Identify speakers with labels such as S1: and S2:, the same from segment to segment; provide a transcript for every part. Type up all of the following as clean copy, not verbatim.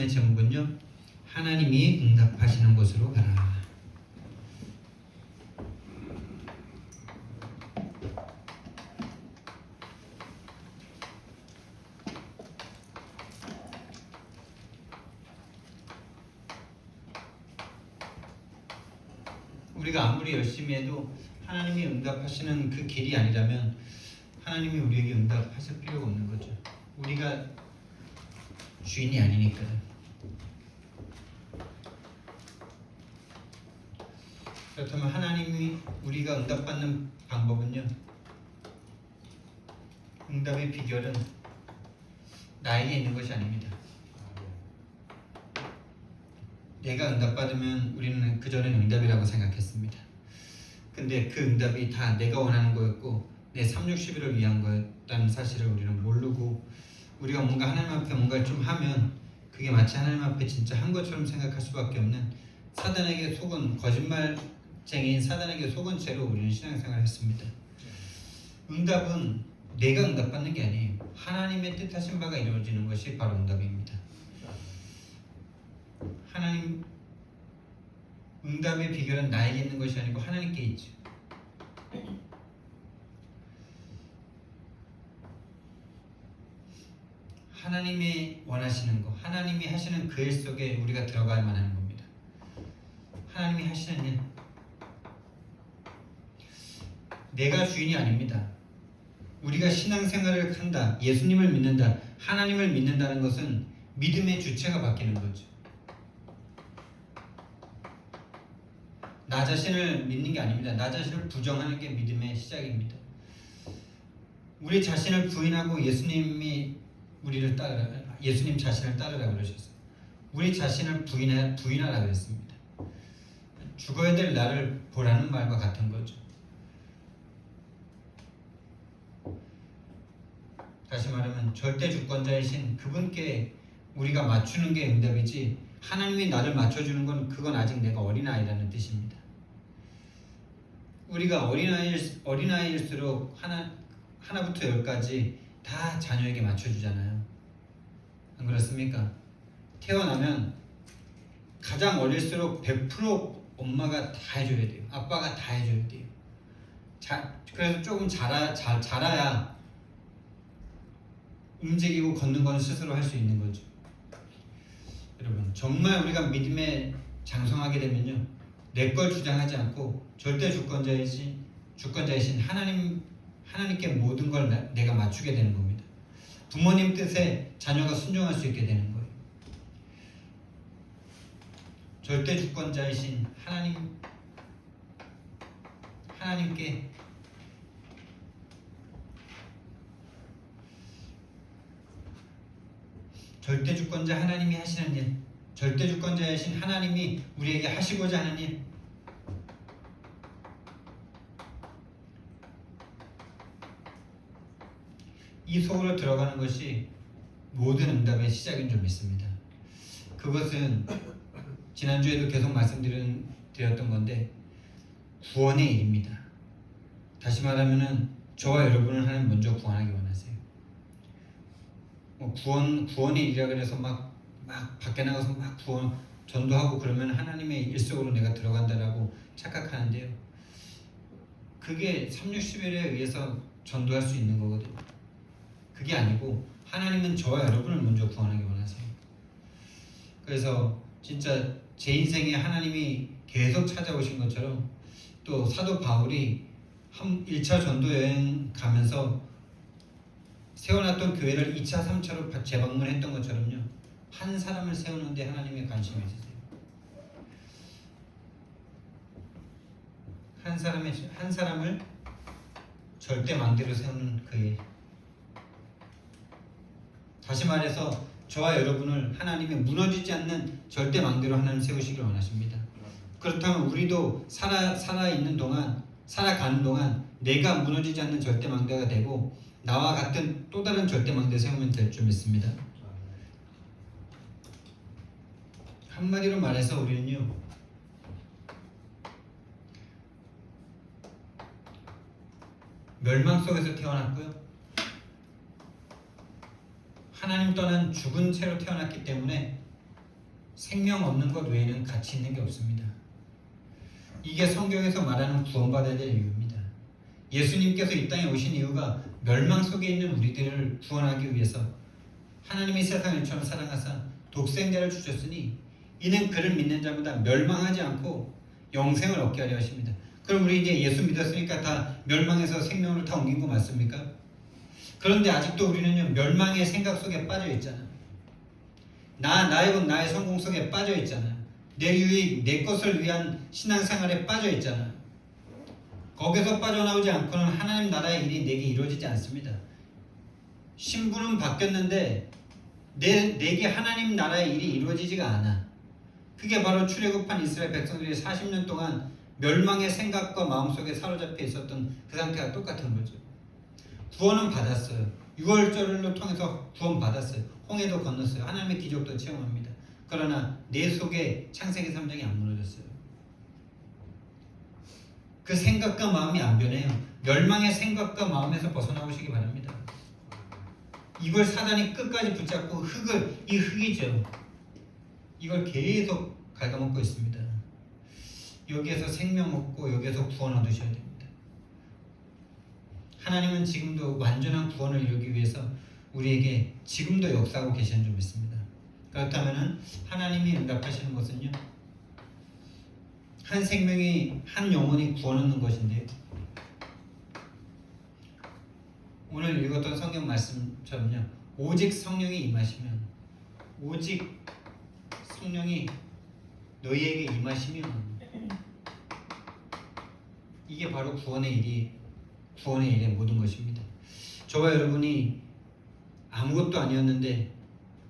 S1: 말씀의 제목은요, 하나님이 응답하시는 곳으로 가라. 우리가 아무리 열심히 해도 하나님이 응답하시는 그 길이 아니라면 하나님이 우리에게 응답하실 필요가 없는 거죠. 우리가 주인이 아니니까요. 그렇다면 하나님이 우리가 응답받는 방법은요, 응답의 비결은 나에게 있는 것이 아닙니다. 내가 응답받으면 우리는 그전엔 응답이라고 생각했습니다. 근데 그 응답이 다 내가 원하는 거였고 내 360일을 위한 거였다는 사실을 우리는 모르고, 우리가 뭔가 하나님 앞에 뭔가를 좀 하면 그게 마치 하나님 앞에 진짜 한 것처럼 생각할 수밖에 없는 사단에게 속은, 거짓말쟁이인 사단에게 속은 채로 우리는 신앙생활을 했습니다. 응답은 내가 응답받는 게 아니에요. 하나님의 뜻하신 바가 이루어지는 것이 바로 응답입니다. 하나님, 응답의 비결은 나에게 있는 것이 아니고 하나님께 있죠. 하나님이 원하시는 것, 하나님이 하시는 그 일 속에 우리가 들어가야만 하는 겁니다. 하나님이 하시는 일, 내가 주인이 아닙니다. 우리가 신앙생활을 한다, 예수님을 믿는다, 하나님을 믿는다는 것은 믿음의 주체가 바뀌는 거죠. 나 자신을 믿는 게 아닙니다. 나 자신을 부정하는 게 믿음의 시작입니다. 우리 자신을 부인하고 예수님 자신을 따르라 그러셨어요. 우리 자신을 부인하라 그랬습니다. 죽어야 될 나를 보라는 말과 같은 거죠. 다시 말하면 절대 주권자이신 그분께 우리가 맞추는 게 응답이지, 하나님이 나를 맞춰주는 건 그건 아직 내가 어린아이라는 뜻입니다. 우리가 어린아이일수록 하나부터 열까지 다 자녀에게 맞춰주잖아요. 안 그렇습니까? 태어나면 가장 어릴수록 100% 엄마가 다 해줘야 돼요. 아빠가 다 해줘야 돼요. 그래서 조금 자라야 움직이고 걷는 건 스스로 할 수 있는 거죠. 여러분, 정말 우리가 믿음에 장성하게 되면요, 내 걸 주장하지 않고 절대 주권자이신 하나님께 모든 걸 내가 맞추게 되는 겁니다. 부모님 뜻에 자녀가 순종할 수 있게 되는 거예요. 절대 주권자이신 하나님께 절대 주권자 하나님이 하시는 일, 절대 주권자이신 하나님이 우리에게 하시고자 하는 일, 이 속으로 들어가는 것이 모든 응답의 시작인 줄 믿습니다. 그것은 지난주에도 계속 말씀드렸던 건데 구원의 일입니다. 다시 말하면은 저와 여러분을 하나님 먼저 구원하기 원하세요. 구원의 일이라 그래서 막 밖에 나가서 막 구원 전도하고 그러면 하나님의 일 속으로 내가 들어간다라고 착각하는데요, 그게 360일에 의해서 전도할 수 있는 거거든요. 그게 아니고 하나님은 저와 여러분을 먼저 구원하기 원하세요. 그래서 진짜 제 인생에 하나님이 계속 찾아오신 것처럼, 또 사도 바울이 1차 전도 여행 가면서 세워놨던 교회를 2차, 3차로 재방문했던 것처럼요, 한 사람을 세우는데 하나님의 관심이 있으세요. 한 사람을 절대 망대로 세우는 그 일. 다시 말해서 저와 여러분을 하나님이 무너지지 않는 절대 망대로 하나님 세우시길 원하십니다. 그렇다면 우리도 살아가는 동안 내가 무너지지 않는 절대 망대가 되고 나와 같은 또 다른 절대 망대 세우면 될 줄 믿습니다. 한마디로 말해서 우리는요, 멸망 속에서 태어났고요, 하나님 떠난 죽은 채로 태어났기 때문에 생명 없는 것 외에는 가치 있는 게 없습니다. 이게 성경에서 말하는 구원받아야 될 이유입니다. 예수님께서 이 땅에 오신 이유가 멸망 속에 있는 우리들을 구원하기 위해서 하나님이 세상을 이처럼 사랑하사 독생자를 주셨으니 이는 그를 믿는 자마다 멸망하지 않고 영생을 얻게 하려 하십니다. 그럼 우리 이제 예수 믿었으니까 다 멸망에서 생명으로 다 옮긴 거 맞습니까? 그런데 아직도 우리는요 멸망의 생각 속에 빠져 있잖아. 나의 것, 나의 성공 속에 빠져 있잖아. 내 유익, 내 것을 위한 신앙생활에 빠져 있잖아. 거기서 빠져나오지 않고는 하나님 나라의 일이 내게 이루어지지 않습니다. 신분은 바뀌었는데 내게 하나님 나라의 일이 이루어지지가 않아. 그게 바로 출애굽한 이스라엘 백성들이 40년 동안 멸망의 생각과 마음속에 사로잡혀 있었던 그 상태가 똑같은 거죠. 구원은 받았어요. 6월절을 통해서 구원 받았어요. 홍해도 건넜어요. 하나님의 기적도 체험합니다. 그러나 내 속에 창세기 3장이 안 무너졌어요. 그 생각과 마음이 안 변해요. 멸망의 생각과 마음에서 벗어나오시기 바랍니다. 이걸 사단이 끝까지 붙잡고 이 흙이죠. 이걸 계속 갉아먹고 있습니다. 여기에서 생명 얻고 여기에서 구원 얻으셔야 됩니다. 하나님은 지금도 완전한 구원을 이루기 위해서 우리에게 지금도 역사하고 계시는 줄 믿습니다. 그렇다면 하나님이 응답하시는 것은요, 한 생명이 한 영혼이 구원 얻는 것인데요. 오늘 읽었던 성경 말씀처럼요, 오직 성령이 임하시면, 오직 성령이 너희에게 임하시면 이게 바로 구원의 일의 모든 것입니다. 저와 여러분이 아무것도 아니었는데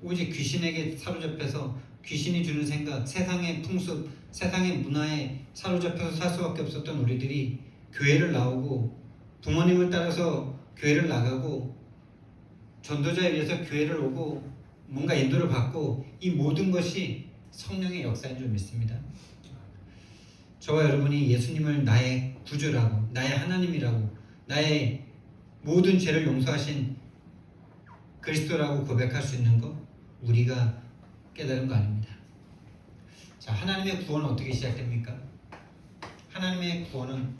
S1: 오직 귀신에게 사로잡혀서 귀신이 주는 생각, 세상의 풍습, 세상의 문화에 사로잡혀서 살 수밖에 없었던 우리들이 교회를 나오고 부모님을 따라서 교회를 나가고 전도자에 의해서 교회를 오고 뭔가 인도를 받고 이 모든 것이 성령의 역사인 줄 믿습니다. 저와 여러분이 예수님을 나의 구주라고, 나의 하나님이라고, 나의 모든 죄를 용서하신 그리스도라고 고백할 수 있는 것, 우리가 깨달은 거 아닙니다. 자, 하나님의 구원은 어떻게 시작됩니까? 하나님의 구원은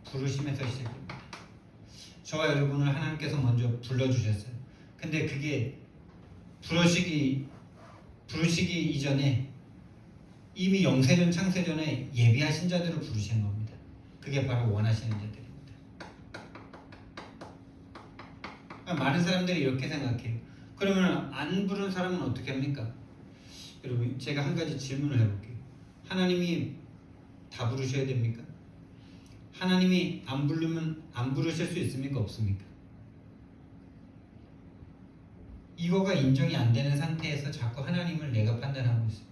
S1: 부르심에서 시작됩니다. 저와 여러분을 하나님께서 먼저 불러주셨어요. 근데 그게 부르시기 이전에 이미 영세전 창세전에 예비하신 자들을 부르신 겁니다. 그게 바로 원하시는 자들입니다. 많은 사람들이 이렇게 생각해요. 그러면 안 부른 사람은 어떻게 합니까? 여러분, 제가 한 가지 질문을 해볼게요. 하나님이 다 부르셔야 됩니까? 하나님이 안 부르면 안 부르실 수 있습니까? 없습니까? 이거가 인정이 안 되는 상태에서 자꾸 하나님을 내가 판단하고 있어요.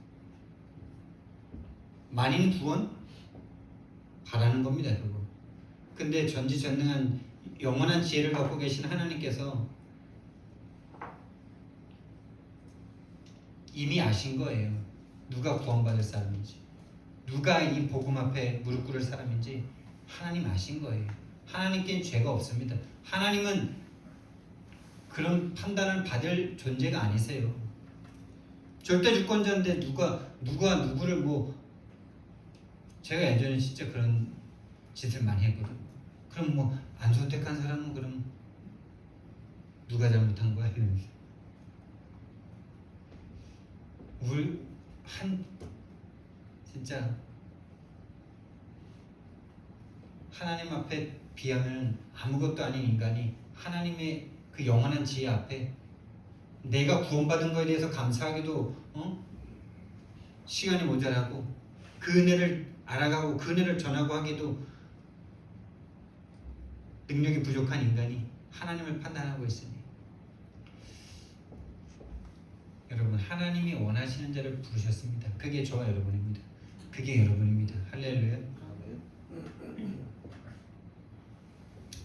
S1: 만인 구원? 바라는 겁니다, 그거. 근데 전지전능한 영원한 지혜를 갖고 계신 하나님께서 이미 아신 거예요. 누가 구원받을 사람인지, 누가 이 복음 앞에 무릎 꿇을 사람인지 하나님 아신 거예요. 하나님께는 죄가 없습니다. 하나님은 그런 판단을 받을 존재가 아니세요. 절대 주권자인데 누가 누구를 제가 예전에 진짜 그런 짓을 많이 했거든. 그럼 안 선택한 사람은 그럼 누가 잘못한 거야? 이러면서. 진짜 하나님 앞에 비하면 아무것도 아닌 인간이 하나님의 그 영원한 지혜 앞에 내가 구원받은 거에 대해서 감사하기도 시간이 모자라고 그 은혜를 알아가고 그 은혜를 전하고 하기도 능력이 부족한 인간이 하나님을 판단하고 있으니, 여러분, 하나님이 원하시는 자를 부르셨습니다. 그게 저와 여러분입니다. 그게 여러분입니다. 할렐루야.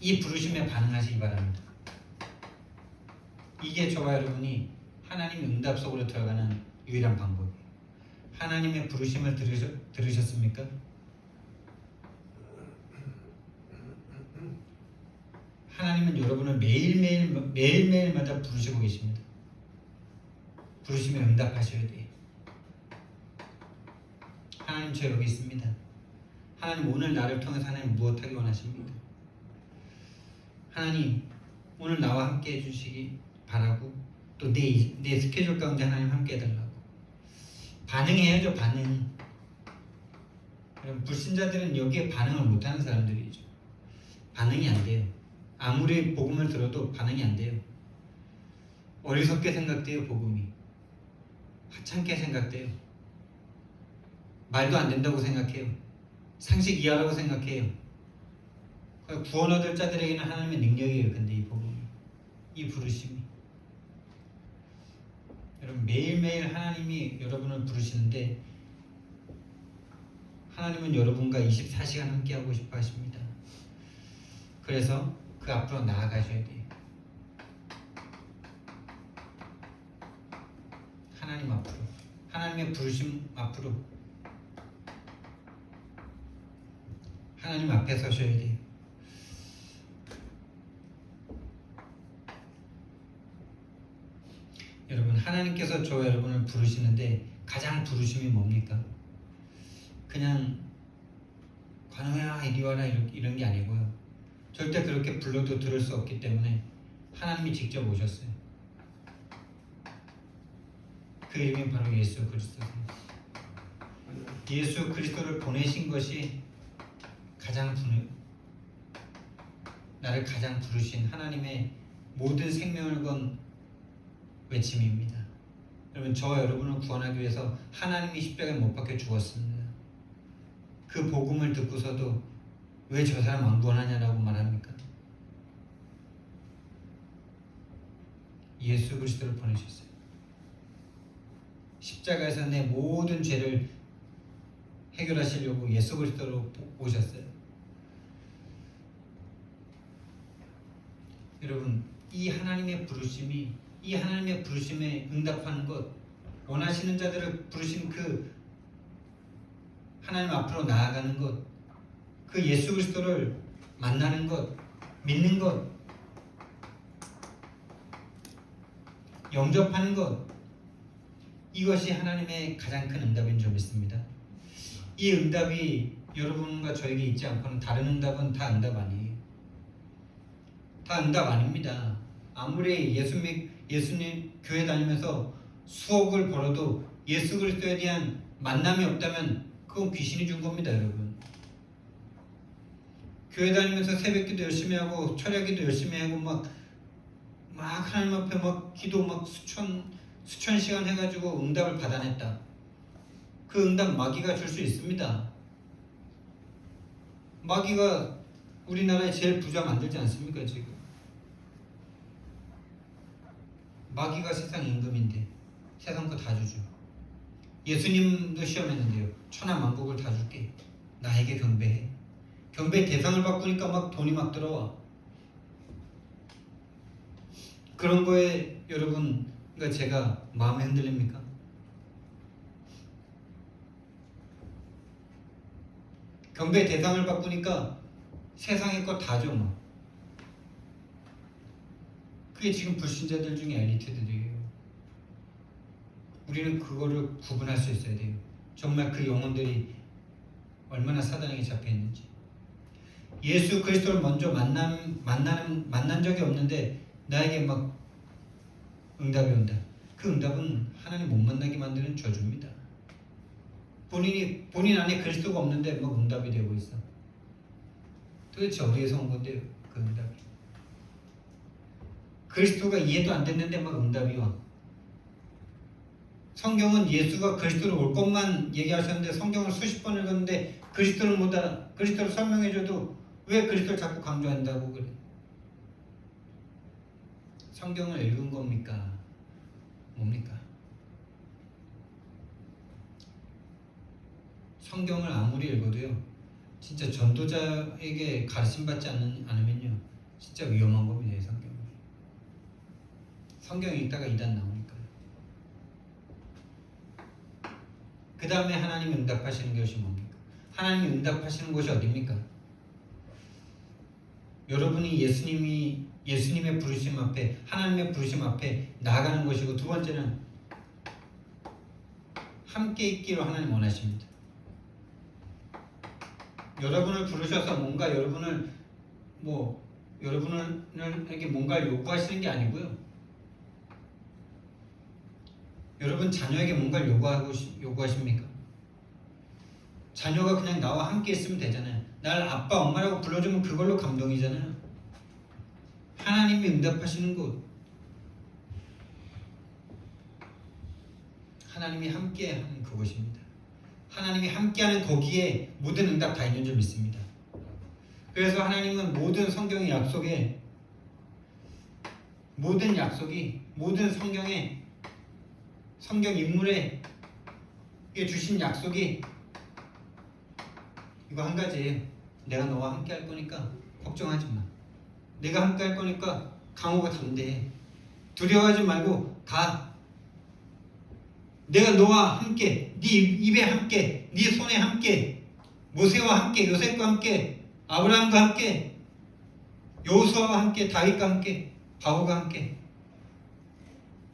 S1: 이 부르심에 반응하시기 바랍니다. 이게 저와 여러분이 하나님 응답 속으로 들어가는 유일한 방법이에요. 하나님의 부르심을 들으셨습니까? 하나님은 여러분을 매일매일마다 부르시고 계십니다. 부르시면 응답하셔야 돼요. 하나님 저 여기 있습니다. 하나님 오늘 나를 통해서 하나님 무엇하기 원하십니까? 하나님 오늘 나와 함께 해주시기 바라고 또 내 스케줄 가운데 하나님 함께 해달라고 반응해야죠. 반응. 여러분 불신자들은 여기에 반응을 못하는 사람들이죠. 반응이 안 돼요. 아무리 복음을 들어도 반응이 안 돼요. 어리석게 생각돼요. 복음이 하찮게 생각돼요. 말도 안 된다고 생각해요. 상식 이하라고 생각해요. 구원 얻을 자들에게는 하나님의 능력이에요. 근데 이 복음이, 이 부르심이 여러분 매일매일 하나님이 여러분을 부르시는데 하나님은 여러분과 24시간 함께 하고 싶어 하십니다. 그래서 그 앞으로 나아가셔야 돼요. 하나님 앞으로, 하나님의 부르심 앞으로 하나님 앞에 서셔야 돼요. 여러분 하나님께서 저 여러분을 부르시는데 가장 부르심이 뭡니까? 그냥 관우야 이리 와라 이런 게 아니고요. 절대 그렇게 불러도 들을 수 없기 때문에 하나님이 직접 오셨어요. 그 이름이 바로 예수 그리스도세요. 예수 그리스도를 보내신 것이 나를 가장 부르신 하나님의 모든 생명을 건 외침입니다. 여러분 저와 여러분을 구원하기 위해서 하나님이 십자가에 못 박혀 죽었습니다. 그 복음을 듣고서도 왜 저 사람 안 구원하냐라고 말합니까? 예수 그리스도를 보내셨어요. 십자가에서 내 모든 죄를 해결하시려고 예수 그리스도로 오셨어요. 여러분 이 하나님의 부르심에 응답하는 것, 원하시는 자들을 부르신 그 하나님 앞으로 나아가는 것, 그 예수 그리스도를 만나는 것, 믿는 것, 영접하는 것, 이것이 하나님의 가장 큰 응답인 줄 믿습니다. 이 응답이 여러분과 저에게 있지 않고는 다른 응답은 다 응답 아니에요. 다 응답 아닙니다. 아무리 예수님 교회 다니면서 수억을 벌어도 예수 그리스도에 대한 만남이 없다면 그건 귀신이 준 겁니다, 여러분. 교회 다니면서 새벽기도 열심히 하고 철야기도 열심히 하고 막 하나님 앞에 막 기도 막 수천 시간 해가지고 응답을 받아냈다. 그 응답 마귀가 줄 수 있습니다. 마귀가 우리나라의 제일 부자 만들지 않습니까 지금? 마귀가 세상 임금인데 세상 거 다 주죠. 예수님도 시험했는데요. 천하만국을 다 줄게. 나에게 경배해. 경배 대상을 바꾸니까 막 돈이 막 들어와. 그런 거에 여러분, 그러니까 제가 마음에 흔들립니까? 경배 대상을 바꾸니까 세상의 거 다 줘 막. 그게 지금 불신자들 중에 엘리트들이에요. 우리는 그거를 구분할 수 있어야 돼요. 정말 그 영혼들이 얼마나 사단에게 잡혀 있는지. 예수 그리스도를 먼저 만난 적이 없는데 나에게 막 응답이 온다. 그 응답은 하나님 못 만나게 만드는 저주입니다. 본인 안에 그리스도가 없는데 막 응답이 되고 있어. 도대체 어디에서 온 건데요? 그 응답이. 그리스도가 이해도 안 됐는데 막 응답이 와. 성경은 예수가 그리스도로 올 것만 얘기하셨는데 성경을 수십 번 읽었는데 그리스도를 못 알아. 그리스도를 설명해줘도 왜 그리스도를 자꾸 강조한다고 그래? 성경을 읽은 겁니까? 뭡니까? 성경을 아무리 읽어도요, 진짜 전도자에게 가르침받지 않으면요, 진짜 위험한 겁니다. 이 성경은. 성경 읽다가 이단 나오니까요. 그 다음에 하나님 응답하시는 것이 뭡니까? 하나님 응답하시는 곳이 어디입니까? 여러분이 예수님의 부르심 앞에, 하나님의 부르심 앞에 나아가는 것이고, 두 번째는 함께 있기로 하나님 원하십니다. 여러분을 부르셔서 뭔가 여러분에게 뭔가를 요구하시는 게 아니고요. 여러분 자녀에게 뭔가를 요구하십니까? 자녀가 그냥 나와 함께 있으면 되잖아요. 날 아빠, 엄마라고 불러주면 그걸로 감동이잖아요. 하나님이 응답하시는 곳, 하나님이 함께하는 그곳입니다. 하나님이 함께하는 거기에 모든 응답 다 있는 줄 믿습니다. 그래서 하나님은 모든 성경의 약속에, 모든 약속이, 모든 성경 인물에 주신 약속이 이거 한 가지예요. 내가 너와 함께 할 거니까 걱정하지 마. 내가 함께 할 거니까 강호가 담대해. 두려워하지 말고 가. 내가 너와 함께, 네 입에 함께, 네 손에 함께, 모세와 함께, 요셉과 함께, 아브라함과 함께, 여호수아와 함께, 다윗과 함께, 바울과 함께.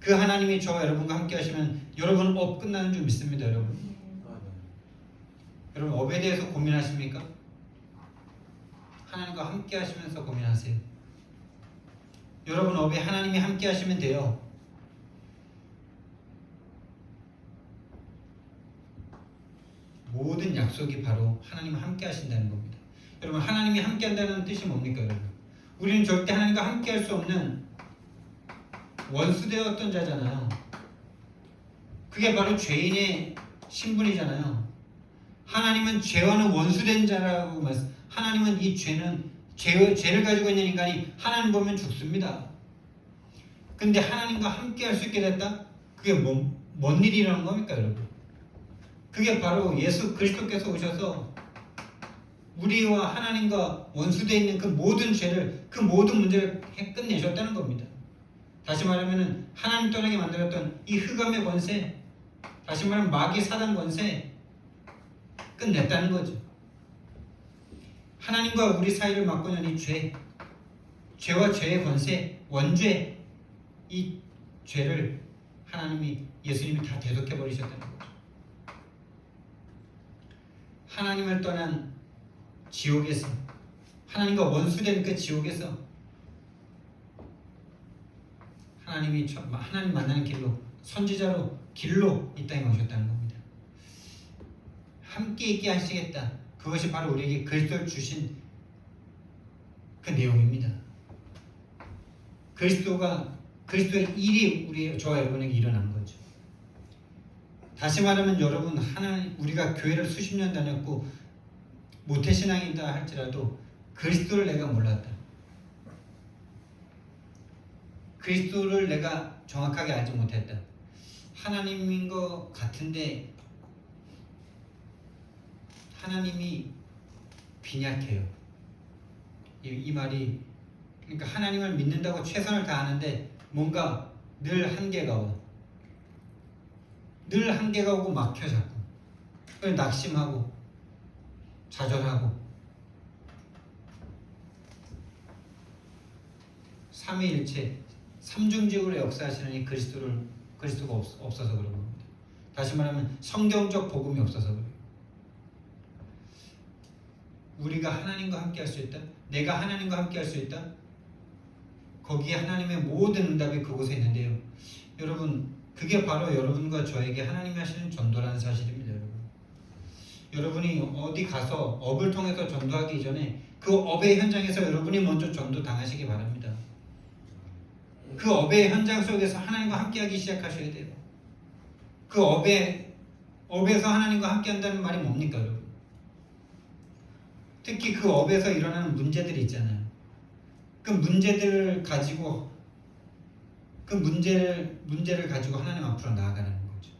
S1: 그 하나님이 저와 여러분과 함께 하시면 여러분 업 끝나는 줄 믿습니다. 여러분. 여러분 업에 대해서 고민하십니까? 하나님과 함께 하시면서 고민하세요. 여러분 업에 하나님이 함께 하시면 돼요. 모든 약속이 바로 하나님 함께 하신다는 겁니다. 여러분 하나님이 함께 한다는 뜻이 뭡니까 여러분? 우리는 절대 하나님과 함께 할 수 없는 원수되었던 자잖아요. 그게 바로 죄인의 신분이잖아요. 하나님은 죄와는 원수된 자라고 말씀. 하나님은 이 죄를 가지고 있는 인간이 하나님 보면 죽습니다. 근데 하나님과 함께 할 수 있게 됐다? 그게 뭔 일이라는 겁니까 여러분? 그게 바로 예수 그리스도께서 오셔서 우리와 하나님과 원수되어 있는 그 모든 죄를, 그 모든 문제를 끝내셨다는 겁니다. 다시 말하면 하나님 떠나게 만들었던 이 흑암의 권세, 다시 말하면 마귀 사단 권세 끝냈다는 거죠. 하나님과 우리 사이를 막고 있는 이 죄와 죄의 권세, 원죄, 이 죄를 예수님이 다 대속해 버리셨다는 거죠. 하나님을 떠난 지옥에서, 하나님과 원수된 그 지옥에서 하나님 만나는 길로, 선지자로 길로 이 땅에 오셨다는 겁니다. 함께 있게 하시겠다. 그것이 바로 우리에게 그리스도를 주신 그 내용입니다. 그리스도의 일이 저와 여러분에게 일어난 거죠. 다시 말하면 여러분, 우리가 교회를 수십 년 다녔고 모태신앙이다 할지라도 그리스도를 내가 몰랐다. 그리스도를 내가 정확하게 알지 못했다. 하나님인 것 같은데 하나님이 빈약해요. 이 말이, 그러니까 하나님을 믿는다고 최선을 다하는데 뭔가 늘 한계가 와. 늘 한계가 오고 막혀 자꾸. 그래서 낙심하고 좌절하고. 삼위일체, 삼중직으로 역사하시는 이 그리스도가 없어서 그런 겁니다. 다시 말하면 성경적 복음이 없어서 그래요. 우리가 하나님과 함께 할 수 있다? 내가 하나님과 함께 할 수 있다? 거기에 하나님의 모든 응답이 그곳에 있는데요. 여러분, 그게 바로 여러분과 저에게 하나님이 하시는 전도라는 사실입니다. 여러분이 어디 가서 업을 통해서 전도하기 이전에 그 업의 현장에서 여러분이 먼저 전도 당하시기 바랍니다. 그 업의 현장 속에서 하나님과 함께하기 시작하셔야 돼요. 그 업에서 하나님과 함께한다는 말이 뭡니까, 여러분? 특히 그 업에서 일어나는 문제들이 있잖아요. 그 문제를 가지고 하나님 앞으로 나아가는 거죠.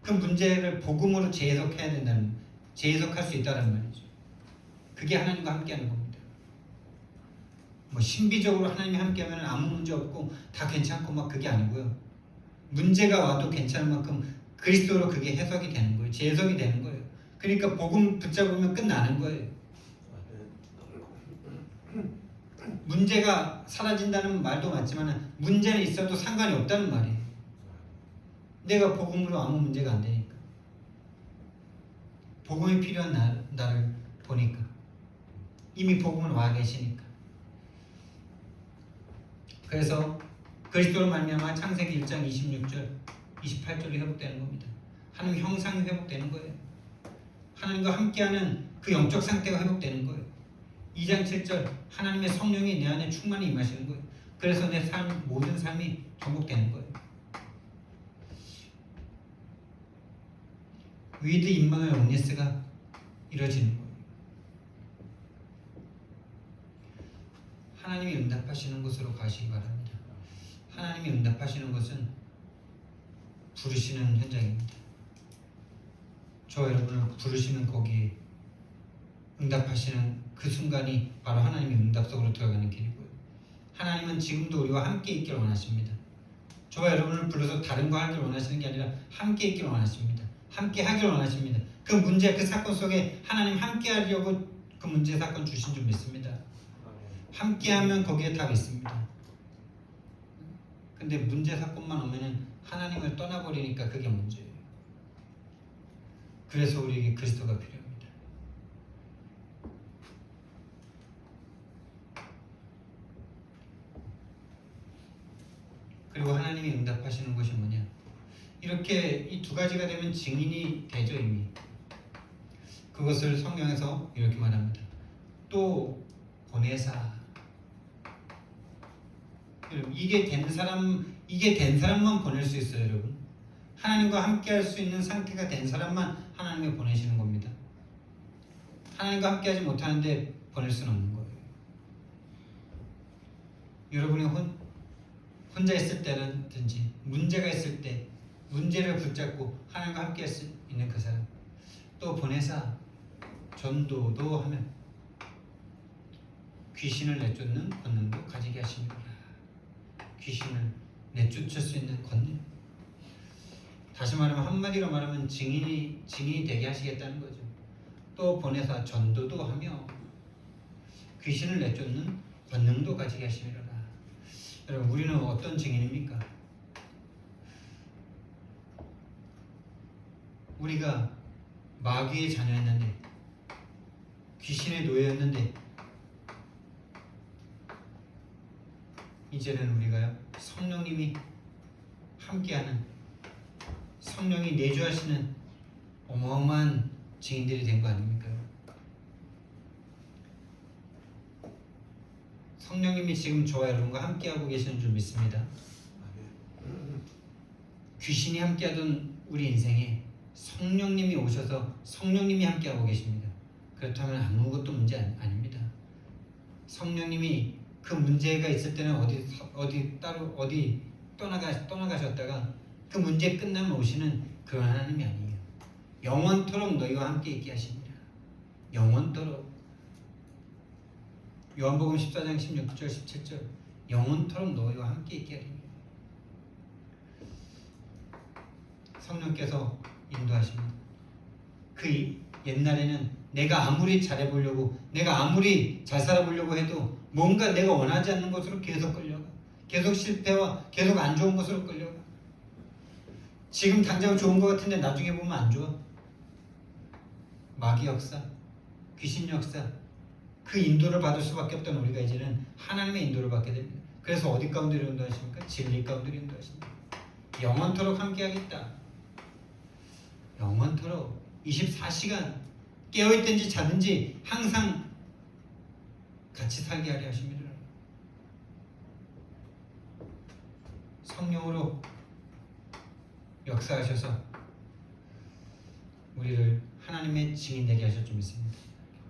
S1: 그 문제를 복음으로 재해석할 수 있다는 말이죠. 그게 하나님과 함께하는 겁니다. 신비적으로 하나님이 함께하면 아무 문제 없고 다 괜찮고 그게 아니고요. 문제가 와도 괜찮을 만큼 그리스도로 그게 해석이 되는 거예요. 재해석이 되는 거예요. 그러니까 복음 붙잡으면 끝나는 거예요. 문제가 사라진다는 말도 맞지만 문제는 있어도 상관이 없다는 말이에요. 내가 복음으로 아무 문제가 안 되니까. 복음이 필요한 나를 보니까 이미 복음은 와 계시니까. 그래서 그리스도로 말미암아 창세기 1장 26절 28절이 회복되는 겁니다. 하나님 형상이 회복되는 거예요. 하나님과 함께하는 그 영적 상태가 회복되는 거예요. 2장 7절 하나님의 성령이 내 안에 충만히 임하시는 거예요. 그래서 내 모든 삶이 정복되는 거예요. 위드 임마누엘 온니스가 이루어지는 거예요. 하나님이 응답하시는 곳으로 가시기 바랍니다. 하나님이 응답하시는 것은 부르시는 현장입니다. 저 여러분을 부르시는 거기에 응답하시는 그 순간이 바로 하나님의 응답 속으로 들어가는 길이고요. 하나님은 지금도 우리와 함께 있길 원하십니다. 저와 여러분을 불러서 다른 거 하길 원하시는 게 아니라 함께 있길 원하십니다. 함께 하길 원하십니다. 그 문제, 그 사건 속에 하나님 함께 하려고 그 문제, 사건 주신 줄 믿습니다. 함께 하면 거기에 답이 있습니다. 근데 문제, 사건만 오면은 하나님을 떠나버리니까 그게 문제예요. 그래서 우리에게 그리스도가 필요합니다. 그리고 하나님이 응답하시는 것이 뭐냐? 이렇게 이 두 가지가 되면 증인이 되죠. 이미 그것을 성경에서 이렇게 말합니다. 또 보내사. 이게 된 사람만 보낼 수 있어요, 여러분. 하나님과 함께할 수 있는 상태가 된 사람만 하나님이 보내시는 겁니다. 하나님과 함께하지 못하는데 보낼 수는 없는 거예요. 여러분이 혼자 있을 때라든지 문제가 있을 때 문제를 붙잡고 하나님과 함께할 수 있는 그 사람, 또 보내사 전도도 하면 귀신을 내쫓는 권능도 가지게 하십니다. 귀신을 내쫓을 수 있는 권능. 다시 말하면 한마디로 말하면 증인이 되게 하시겠다는 거죠. 또 보내사 전도도 하며 귀신을 내쫓는 권능도 가지게 하시리라. 여러분, 우리는 어떤 증인입니까? 우리가 마귀의 자녀였는데, 귀신의 노예였는데, 이제는 우리가요, 성령님이 함께하는, 성령이 내주하시는 어마어마한 증인들이 된 거 아닙니까? 성령님이 지금 저와 여러분과 함께하고 계시는 줄 믿습니다. 귀신이 함께하던 우리 인생에 성령님이 오셔서 성령님이 함께하고 계십니다. 그렇다면 아무것도 문제 아닙니다. 성령님이 그 문제가 있을 때는 어디 떠나가셨다가 그 문제 끝나면 오시는 그런 하나님이 아니에요. 영원토록 너희와 함께 있게 하십니다. 영원토록. 요한복음 14장 16절 17절 영원토록 너희와 함께 있게 하리니. 성령께서 인도하십니다. 그 옛날에는 내가 아무리 잘해보려고, 내가 아무리 잘 살아보려고 해도 뭔가 내가 원하지 않는 것으로 계속 끌려가. 계속 실패와 계속 안 좋은 것으로 끌려가. 지금 당장 좋은 것 같은데 나중에 보면 안 좋아. 마귀 역사, 귀신 역사, 그 인도를 받을 수밖에 없던 우리가 이제는 하나님의 인도를 받게 됩니다. 그래서 어디 가운데로 인도하십니까? 진리 가운데로 인도하십니다. 영원토록 함께하겠다. 영원토록 24시간 깨어있든지 자든지 항상 같이 살게 하려 하십니다. 성령으로 역사하셔서 우리를 하나님의 증인 되게 하실 줄 믿습니다.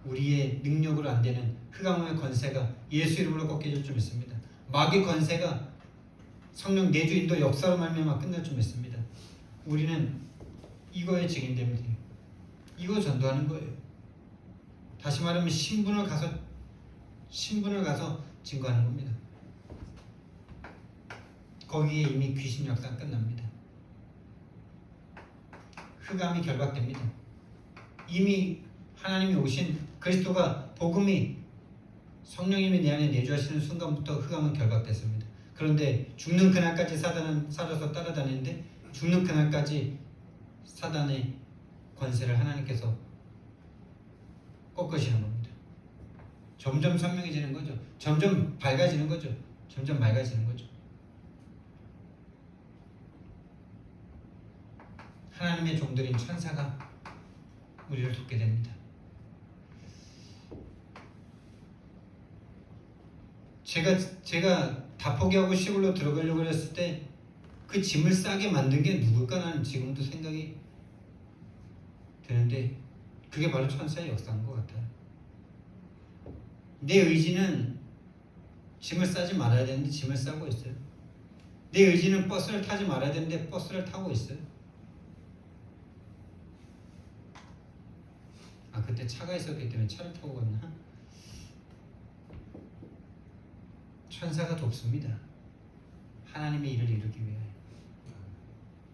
S1: 우리의 능력으로 안 되는 흑암의 권세가 예수 이름으로 꺾여질 줄 믿습니다. 마귀 권세가 성령 내주 인도 역사로 말미암아 끝날 줄 믿습니다. 우리는 이거에 증인됩니다. 이거 전도하는 거예요. 다시 말하면 신분을 가서 증거하는 겁니다. 거기에 이미 귀신 역사 끝납니다. 흑암이 결박됩니다. 이미 하나님이 오신 그리스도가 복음이 성령님이 내 안에 내주하시는 순간부터 흑암은 결박됐습니다. 그런데 죽는 그날까지 사단은 살아서 따라다니는데 죽는 그날까지 사단의 권세를 하나님께서 꺾으시는 겁니다. 점점 선명해지는 거죠. 점점 밝아지는 거죠. 점점 맑아지는 거죠. 하나님의 종들인 천사가 우리를 돕게 됩니다. 제가 다 포기하고 시골로 들어가려고 했을 때 그 짐을 싸게 만든 게 누굴까 나는 지금도 생각이 되는데 그게 바로 천사의 역사인 것 같아요. 내 의지는 짐을 싸지 말아야 되는데 짐을 싸고 있어요. 내 의지는 버스를 타지 말아야 되는데 버스를 타고 있어요. 아 그때 차가 있었기 때문에 차를 타고 갔나? 천사가 돕습니다. 하나님의 일을 이루기 위하여,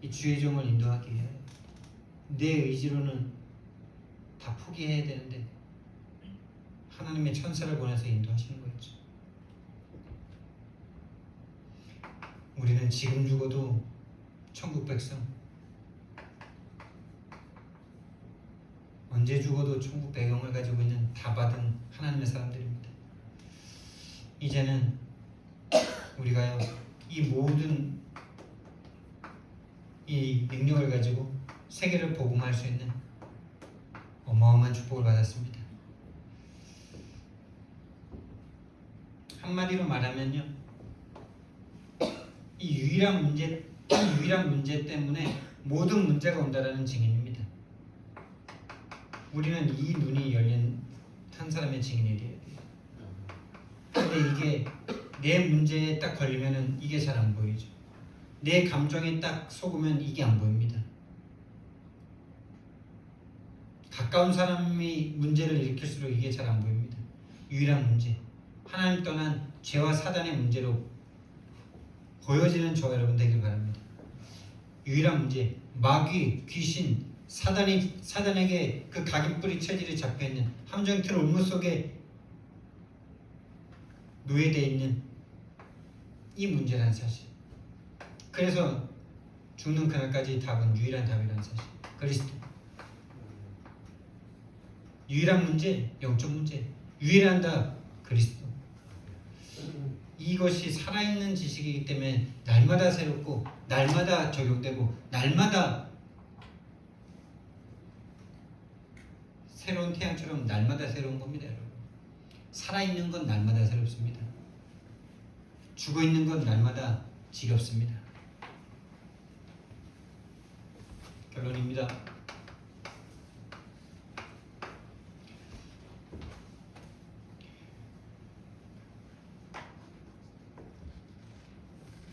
S1: 이 주의 종을 인도하기 위하여. 내 의지로는 다 포기해야 되는데 하나님의 천사를 보내서 인도하시는 거였죠. 우리는 지금 죽어도 천국 백성, 언제 죽어도 천국 배경을 가지고 있는 다 받은 하나님의 사람들입니다. 이제는 우리가요 이 모든 이 능력을 가지고 세계를 복음할 수 있는 어마어마한 축복을 받았습니다. 한마디로 말하면요, 이 유일한 문제 때문에 모든 문제가 온다라는 증인입니다. 우리는 이 눈이 열린 한 사람의 증인이 돼야 돼요. 근데 이게 내 문제에 딱 걸리면은 이게 잘 안 보이죠. 내 감정에 딱 속으면 이게 안 보입니다. 가까운 사람이 문제를 일으킬수록 이게 잘 안 보입니다. 유일한 문제, 하나님 떠난 죄와 사단의 문제로 보여지는 저와 여러분 되길 바랍니다. 유일한 문제, 마귀, 귀신, 사단에게 그 각인뿌리 체질이 잡혀있는 함정틀 올무 속에 노예되어 있는 이 문제라는 사실. 그래서 죽는 그날까지 답은 유일한 답이라는 사실. 그리스도. 유일한 문제, 영적 문제. 유일한 답, 그리스도. 이것이 살아있는 지식이기 때문에 날마다 새롭고 날마다 적용되고 날마다 새로운 태양처럼 날마다 새로운 겁니다, 여러분. 살아있는 건 날마다 새롭습니다. 죽어있는 건 날마다 지겹습니다. 결론입니다.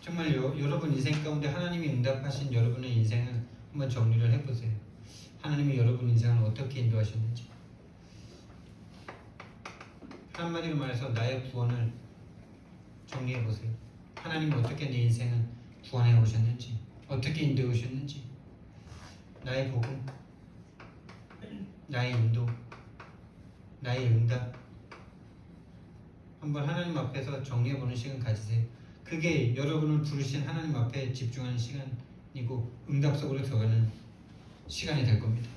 S1: 정말 여러분 인생 가운데 하나님이 응답하신 여러분의 인생을 한번 정리를 해보세요. 하나님이 여러분 인생을 어떻게 인도하셨는지. 한마디로 말해서 나의 구원을 정리해보세요. 하나님이 어떻게 내 인생을 구원해 오셨는지, 어떻게 인도해 오셨는지, 나의 복음, 나의 인도, 나의 응답, 한번 하나님 앞에서 정리해보는 시간 가지세요. 그게 여러분을 부르신 하나님 앞에 집중하는 시간이고 응답 속으로 들어가는 시간이 될 겁니다.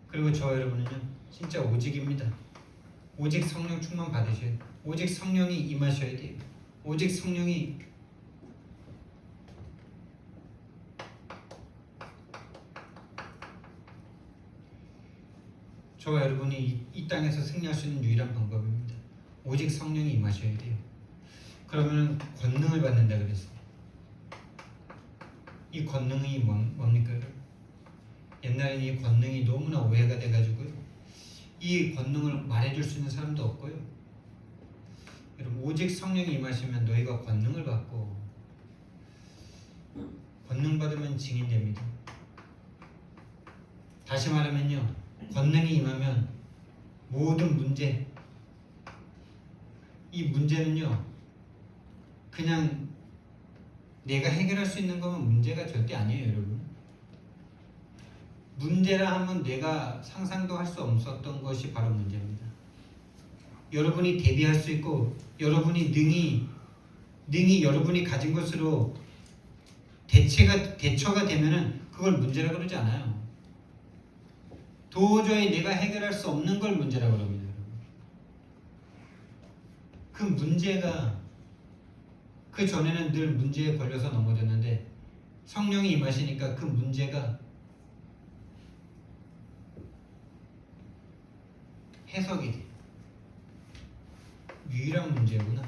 S1: 그리고 저와 여러분은요 진짜 오직입니다. 오직 성령 충만 받으셔야 돼요. 오직 성령이 임하셔야 돼요. 오직 성령이 저와 여러분이 이 땅에서 승리할 수 있는 유일한 방법입니다. 오직 성령이 임하셔야 돼요. 그러면 권능을 받는다 그랬어요. 이 권능이 뭡니까? 옛날에는 이 권능이 너무나 오해가 돼가지고요. 이 권능을 말해줄 수 있는 사람도 없고요. 여러분 오직 성령이 임하시면 너희가 권능을 받고 권능 받으면 증인됩니다. 다시 말하면요. 권능이 임하면 모든 문제, 이 문제는요 그냥 내가 해결할 수 있는 거면 문제가 절대 아니에요, 여러분. 문제라 하면 내가 상상도 할 수 없었던 것이 바로 문제입니다. 여러분이 대비할 수 있고 여러분이 능히 여러분이 가진 것으로 대처가 되면은 그걸 문제라 그러지 않아요. 도저히 내가 해결할 수 없는 걸 문제라고 그럽니다. 그 문제가 그 전에는 늘 문제에 걸려서 넘어졌는데 성령이 임하시니까 그 문제가 해석이 돼. 유일한 문제구나.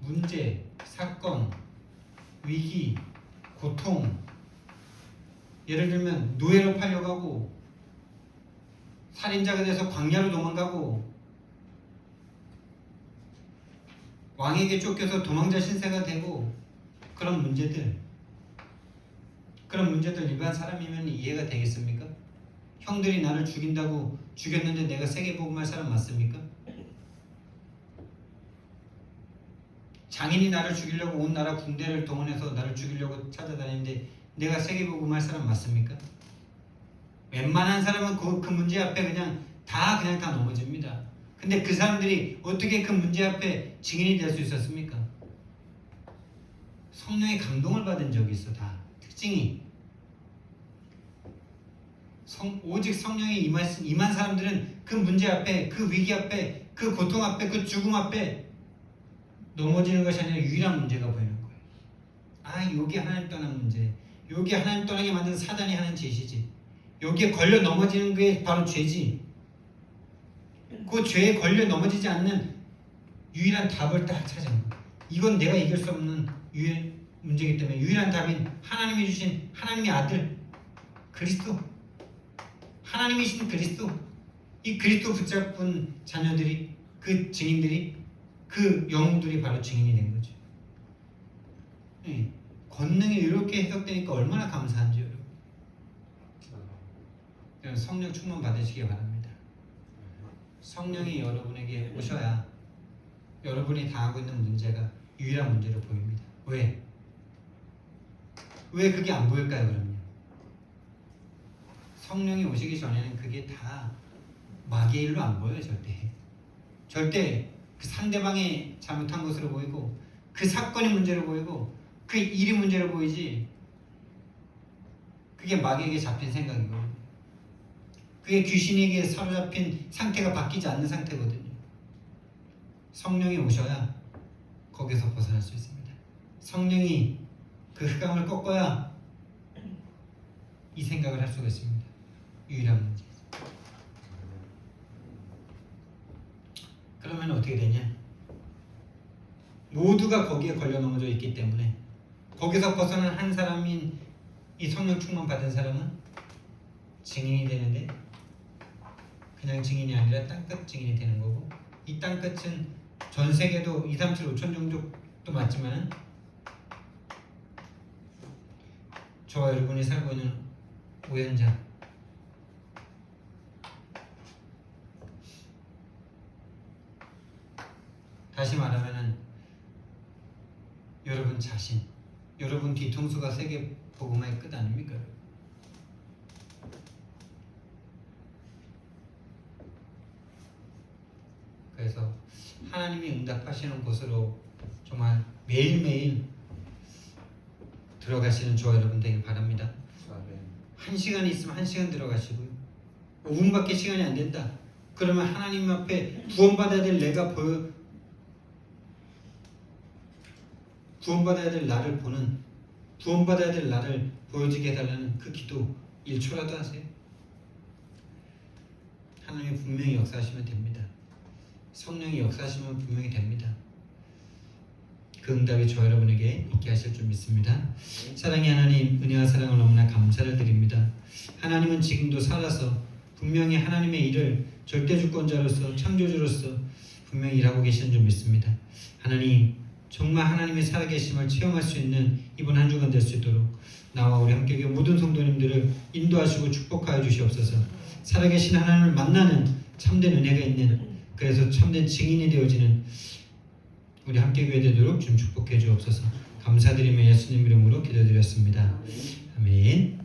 S1: 문제, 사건, 위기, 고통. 예를 들면 노예로 팔려가고 살인자가 돼서 광야로 도망가고 왕에게 쫓겨서 도망자 신세가 되고 그런 문제들 일반 사람이면 이해가 되겠습니까? 형들이 나를 죽인다고 죽였는데 내가 세계복음할 사람 맞습니까? 장인이 나를 죽이려고 온 나라 군대를 동원해서 나를 죽이려고 찾아다니는데 내가 세계복음할 사람 맞습니까? 웬만한 사람은 그 문제 앞에 그냥 다 넘어집니다. 근데 그 사람들이 어떻게 그 문제 앞에 증인이 될 수 있었습니까? 성령의 감동을 받은 적이 있어. 다 특징이 오직 성령이 임한 사람들은 그 문제 앞에, 그 위기 앞에, 그 고통 앞에, 그 죽음 앞에 넘어지는 것이 아니라 유일한 문제가 보이는 거예요. 아, 요게 하나님 떠난 문제, 요게 하나님 떠나게 만든 사단이 하는 짓이지, 여기에 걸려 넘어지는 게 바로 죄지. 그 죄에 걸려 넘어지지 않는 유일한 답을 딱 찾은 거예요. 이건 내가 이길 수 없는 유일 문제이기 때문에 유일한 답인 하나님이 주신 하나님의 아들 그리스도, 하나님이신 그리스도, 이 그리스도 붙잡은 자녀들이, 그 증인들이, 그 영웅들이 바로 증인이 된 거죠. 네. 권능이 이렇게 해석되니까 얼마나 감사한지 여러분. 성령 충만 받으시기 바랍니다. 성령이 여러분에게 오셔야 여러분이 당하고 있는 문제가 유일한 문제로 보입니다. 왜? 왜 그게 안 보일까요? 그럼요. 성령이 오시기 전에는 그게 다 마귀의 일로 안 보여요. 절대 그 상대방이 잘못한 것으로 보이고 그 사건이 문제로 보이고 그 일이 문제로 보이지, 그게 마귀에게 잡힌 생각이거든요. 그게 귀신에게 사로잡힌 상태가 바뀌지 않는 상태거든요. 성령이 오셔야 거기서 벗어날 수 있습니다. 성령이 그 흑암을 꺾어야 이 생각을 할 수가 있습니다. 유일한 문제. 그러면 어떻게 되냐? 모두가 거기에 걸려 넘어져 있기 때문에 거기서 벗어난 한 사람인 이 성령 충만 받은 사람은 증인이 되는데, 그냥 증인이 아니라 땅끝 증인이 되는 거고, 이 땅끝은 전 세계도 2, 3, 7, 5천 종족도 맞지만 저와 여러분이 살고 있는 오연장, 다시 말하면은 여러분 자신, 여러분 뒤통수가 세계 복음화의 끝 아닙니까? 그래서 하나님이 응답하시는 곳으로 정말 매일매일 들어가시는 저와 여러분 되길 바랍니다. 1시간이 있으면 1시간 들어가시고요. 5분밖에 시간이 안 된다. 그러면 하나님 앞에 구원받아야 될 내가 구원받아야 될 나를 보는, 구원받아야 될 나를 보여지게 해달라는 그 기도 1초라도 하세요. 하나님이 분명히 역사하시면 됩니다. 성령이 역사하시면 분명히 됩니다. 그 응답이 저 여러분에게 있게 하실 줄 믿습니다. 사랑의 하나님, 은혜와 사랑을 너무나 감사를 드립니다. 하나님은 지금도 살아서 분명히 하나님의 일을 절대주권자로서, 창조주로서 분명히 일하고 계시는 줄 믿습니다. 하나님, 정말 하나님의 살아계심을 체험할 수 있는 이번 한 주간 될 수 있도록 나와 우리 함께 모든 성도님들을 인도하시고 축복하여 주시옵소서. 살아계신 하나님을 만나는 참된 은혜가 있는, 그래서 참된 증인이 되어지는 우리 함께 교회 되도록 좀 축복해 주옵소서. 감사드리며 예수님 이름으로 기도드렸습니다. 아멘.